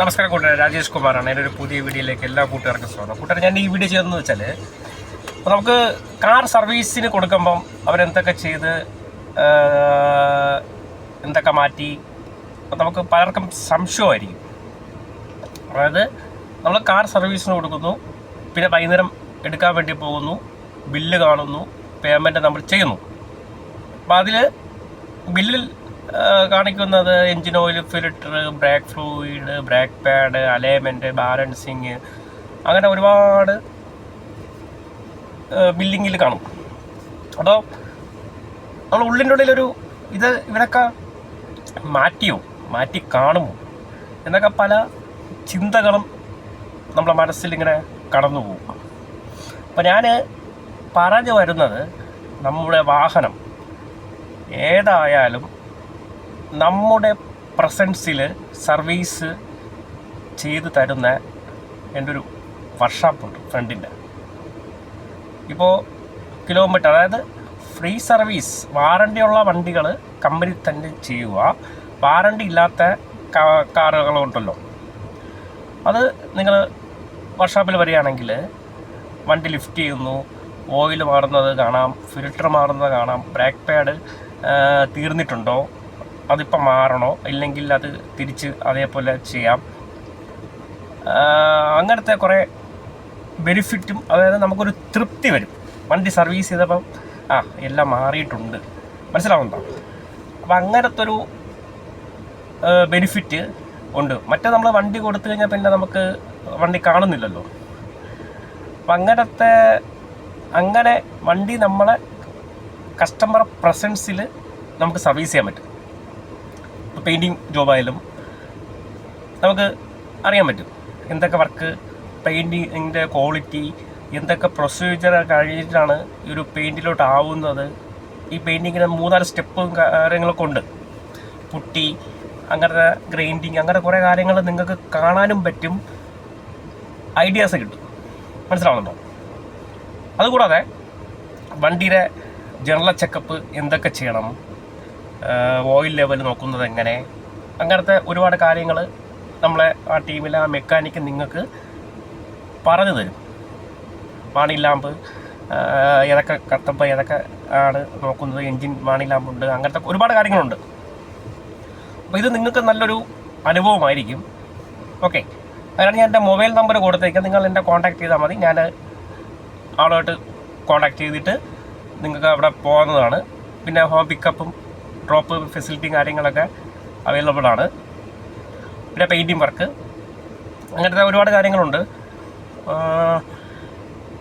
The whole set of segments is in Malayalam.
നമസ്കാരം കൂട്ടുകാരെ, രാജേഷ് കുമാറാണ്. എൻ്റെ ഒരു പുതിയ വീഡിയോയിലേക്ക് എല്ലാ കൂട്ടുകാർക്കും സ്വാഗതം. കൂട്ടുകാരെ, ഞാൻ ഈ വീഡിയോ ചെയ്തതെന്ന് വെച്ചാൽ, അപ്പോൾ നമുക്ക് കാർ സർവീസിന് കൊടുക്കുമ്പം അവരെന്തൊക്കെ ചെയ്ത് എന്തൊക്കെ മാറ്റി നമുക്ക് പലർക്കും സംശയമായിരിക്കും. അതായത് നമ്മൾ കാർ സർവീസിന് കൊടുക്കുന്നു, പിന്നെ വൈകുന്നേരം എടുക്കാൻ വേണ്ടി പോകുന്നു, ബില്ല് കാണുന്നു, പേയ്മെൻറ്റ് നമ്മൾ ചെയ്യുന്നു. അപ്പോൾ അതിൽ ബില്ലിൽ കാണിക്കുന്നത് engine oil, filter, brake fluid, brake pad, alignment, balancing, അങ്ങനെ ഒരുപാട് ബില്ലിങ്ങിൽ കാണും. അപ്പോൾ നമ്മൾ ഉള്ളിൻ്റെ ഉള്ളിലൊരു ഇവരൊക്കെ മാറ്റി കാണുമോ എന്നൊക്കെ പല ചിന്തകളും നമ്മളെ മനസ്സിലിങ്ങനെ കടന്നു പോകും. അപ്പോൾ ഞാൻ പറഞ്ഞു വരുന്നത്, നമ്മുടെ വാഹനം ഏതായാലും നമ്മുടെ പ്രസൻസിൽ സർവീസ് ചെയ്ത് തരുന്ന എൻ്റെ ഒരു വർക്ക്ഷോപ്പുണ്ട് ഫ്രണ്ടിൻ്റെ. ഇപ്പോൾ കിലോമീറ്റർ, അതായത് ഫ്രീ സർവീസ്, വാറണ്ടിയുള്ള വണ്ടികൾ കമ്പനി തന്നെ ചെയ്യുക. വാറണ്ടി ഇല്ലാത്ത കാറുകളുണ്ടല്ലോ, അത് നിങ്ങൾ വർക്ക്ഷോപ്പിൽ വരികയാണെങ്കിൽ വണ്ടി ലിഫ്റ്റ് ചെയ്യുന്നു, ഓയിൽ മാറുന്നത് കാണാം, ഫിൽറ്റർ മാറുന്നത് കാണാം, ബ്രേക്ക് പാഡ് തീർന്നിട്ടുണ്ടോ, അതിപ്പോൾ മാറണോ, ഇല്ലെങ്കിൽ അത് തിരിച്ച് അതേപോലെ ചെയ്യാം. അങ്ങനത്തെ കുറേ ബെനിഫിറ്റും, അതായത് നമുക്കൊരു തൃപ്തി വരും. വണ്ടി സർവീസ് ചെയ്തപ്പം എല്ലാം മാറിയിട്ടുണ്ട്, മനസ്സിലാവുന്നുണ്ടോ? അപ്പം അങ്ങനത്തെ ഒരു ബെനിഫിറ്റ് ഉണ്ട്. മറ്റേ നമ്മൾ വണ്ടി കൊടുത്തു കഴിഞ്ഞാൽ പിന്നെ നമുക്ക് വണ്ടി കാണുന്നില്ലല്ലോ. അപ്പം അങ്ങനെ വണ്ടി നമ്മളെ കസ്റ്റമർ പ്രസൻസിൽ നമുക്ക് സർവീസ് ചെയ്യാൻ പറ്റും. ഇപ്പോൾ പെയിൻറ്റിങ് ജോബായാലും നമുക്ക് അറിയാൻ പറ്റും എന്തൊക്കെ വർക്ക്, പെയിൻറ്റിങ്ങിൻ്റെ ക്വാളിറ്റി, എന്തൊക്കെ പ്രൊസീജിയർ കഴിഞ്ഞിട്ടാണ് ഈ ഒരു പെയിൻറ്റിലോട്ട് ആവുന്നത്. ഈ പെയിൻറ്റിങ്ങിന് 3-4 സ്റ്റെപ്പും കാര്യങ്ങളൊക്കെ ഉണ്ട്. പുട്ടി, അങ്ങനത്തെ ഗ്രൈൻഡിങ്, അങ്ങനെ കുറേ കാര്യങ്ങൾ നിങ്ങൾക്ക് കാണാനും പറ്റും, ഐഡിയാസ് കിട്ടും, മനസ്സിലാവുന്നുണ്ടോ? അതുകൂടാതെ വണ്ടിയുടെ ജനറൽ ചെക്കപ്പ് എന്തൊക്കെ ചെയ്യണം, ഓയിൽ ലെവൽ നോക്കുന്നത് എങ്ങനെ, അങ്ങനത്തെ ഒരുപാട് കാര്യങ്ങൾ നമ്മളെ ആ ടീമിലെ ആ മെക്കാനിക്ക് നിങ്ങൾക്ക് പറഞ്ഞു തരും. വാണിംഗ് ലാമ്പ് ഏതൊക്കെ കത്തുമ്പോൾ ഏതൊക്കെ ആണ് നോക്കുന്നത്, എൻജിൻ വാണിംഗ് ലാമ്പുണ്ട്, അങ്ങനത്തെ ഒരുപാട് കാര്യങ്ങളുണ്ട്. അപ്പോൾ ഇത് നിങ്ങൾക്ക് നല്ലൊരു അനുഭവമായിരിക്കും. ഓക്കെ, അതിനാണ് ഞാൻ എൻ്റെ മൊബൈൽ നമ്പർ കൊടുത്തേക്കാം. നിങ്ങൾ എന്നെ കോൺടാക്ട് ചെയ്താൽ മതി. ഞാൻ ആളുമായിട്ട് കോൺടാക്ട് ചെയ്തിട്ട് നിങ്ങൾക്ക് അവിടെ പോകുന്നതാണ്. പിന്നെ ഹോം പിക്കപ്പും ഡ്രോപ്പ് ഫെസിലിറ്റിയും കാര്യങ്ങളൊക്കെ അവൈലബിൾ ആണ്. പിന്നെ പെയിൻറ്റിങ് വർക്ക്, അങ്ങനത്തെ ഒരുപാട് കാര്യങ്ങളുണ്ട്.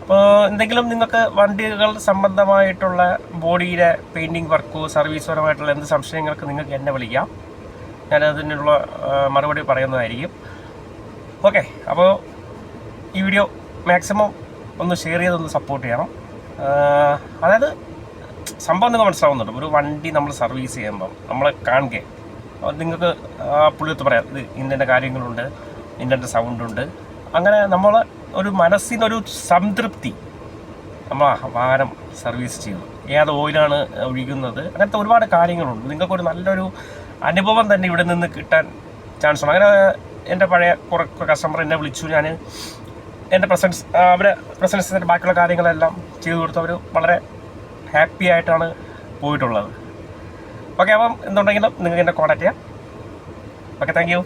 അപ്പോൾ എന്തെങ്കിലും നിങ്ങൾക്ക് വണ്ടികൾ സംബന്ധമായിട്ടുള്ള ബോഡിയുടെ പെയിൻറ്റിങ് വർക്കോ സർവീസ് പരമായിട്ടുള്ള എന്ത് സംശയങ്ങൾക്ക് നിങ്ങൾക്ക് എന്നെ വിളിക്കാം. ഞാനതിനുള്ള മറുപടി പറയുന്നതായിരിക്കും. ഓക്കെ, അപ്പോൾ ഈ വീഡിയോ മാക്സിമം ഒന്ന് ഷെയർ ചെയ്തൊന്ന് സപ്പോർട്ട് ചെയ്യണം. അതായത് സംഭവം നിങ്ങൾ മനസ്സിലാവുന്നുണ്ട്. ഒരു വണ്ടി നമ്മൾ സർവീസ് ചെയ്യുമ്പം നമ്മളെ കാണുക, നിങ്ങൾക്ക് പുള്ളിയത്ത് പറയാം, ഇത് ഇന്ന കാര്യങ്ങളുണ്ട്, ഇന്ന സൗണ്ടുണ്ട്, അങ്ങനെ നമ്മൾ ഒരു മനസ്സിനൊരു സംതൃപ്തി, നമ്മൾ വാഹനം സർവീസ് ചെയ്തു, ഏത് ഓയിലാണ് ഒഴിക്കുന്നത്, അങ്ങനത്തെ ഒരുപാട് കാര്യങ്ങളുണ്ട്. നിങ്ങൾക്കൊരു നല്ലൊരു അനുഭവം തന്നെ ഇവിടെ നിന്ന് കിട്ടാൻ ചാൻസ് ഉണ്ട്. അങ്ങനെ എൻ്റെ പഴയ കുറേ കസ്റ്റമർ എന്നെ വിളിച്ചു, ഞാൻ എൻ്റെ അവരെ പ്രസൻസിൻ്റെ ബാക്കിയുള്ള കാര്യങ്ങളെല്ലാം ചെയ്തു കൊടുത്തു. അവർ വളരെ ഹാപ്പി ആയിട്ടാണ് പോയിട്ടുള്ളത്. ഓക്കെ, അപ്പം എന്തുണ്ടെങ്കിലും നിങ്ങൾക്ക് എന്നെ കോൺടാക്ട് ചെയ്യാം. Okay, thank you.